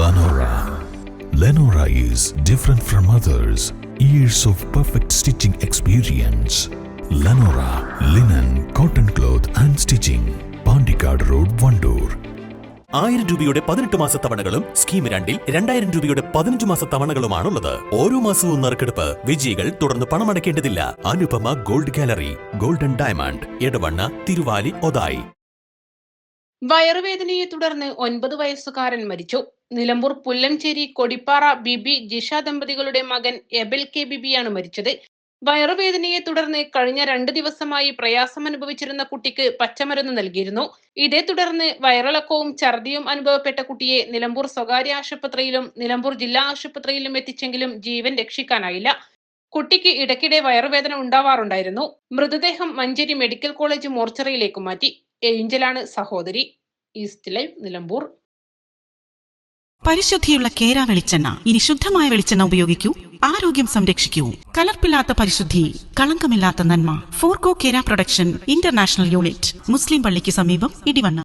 Lenora. Lenora is different from others. Years of perfect stitching experience. Lenora linen, cotton cloth and stitching. Pandikad Road, Vandoor. 1000 രൂപയുടെ 18 മാസ തവണകളും scheme 2-ൽ 2000 രൂപയുടെ 15 മാസ തവണകളുമാണുള്ളത്. ഓരോ മാസവും നറുക്കെടുപ്പ്. വിജയികൾ തുടർന്ന് പണമടയ്ക്കേണ്ടതില്ല. Anupama gold gallery, golden diamond, Edavanna, Thiruvali, Othayi. വയറുവേദനയെ തുടർന്ന് 9 വയസ്സുകാരൻ മരിച്ചു. നിലമ്പൂർ പുല്ലഞ്ചേരി കൊടിപ്പാറ ബിബി ജിഷ ദമ്പതികളുടെ മകൻ എബൽ കെ ബിബിയാണ് മരിച്ചത്. വയറുവേദനയെ തുടർന്ന് കഴിഞ്ഞ 2 ദിവസമായി പ്രയാസമനുഭവിച്ചിരുന്ന കുട്ടിക്ക് പച്ചമരുന്ന് നൽകിയിരുന്നു. ഇതേ തുടർന്ന് വയറിളക്കവും ഛർദിയും അനുഭവപ്പെട്ട കുട്ടിയെ നിലമ്പൂർ സ്വകാര്യ ആശുപത്രിയിലും നിലമ്പൂർ ജില്ലാ ആശുപത്രിയിലും എത്തിച്ചെങ്കിലും ജീവൻ രക്ഷിക്കാനായില്ല. കുട്ടിക്ക് ഇടയ്ക്കിടെ വയറുവേദന ഉണ്ടാവാറുണ്ടായിരുന്നു. മൃതദേഹം മഞ്ചേരി മെഡിക്കൽ കോളേജ് മോർച്ചറിയിലേക്ക് മാറ്റി. ഏഞ്ചലാണ് സഹോദരി. East live, Nilambur. പരിശുദ്ധിയുള്ള കേര വെളിച്ചെണ്ണ. ഇനി ശുദ്ധമായ വെളിച്ചെണ്ണ ഉപയോഗിക്കൂ, ആരോഗ്യം സംരക്ഷിക്കൂ. കലർപ്പില്ലാത്ത പരിശുദ്ധി, കളങ്കമില്ലാത്ത നന്മ. ഫോർകോ കേര പ്രൊഡക്ഷൻ ഇന്റർനാഷണൽ യൂണിറ്റ്, മുസ്ലിം പള്ളിക്ക് സമീപം, ഇടിവണ്ണ.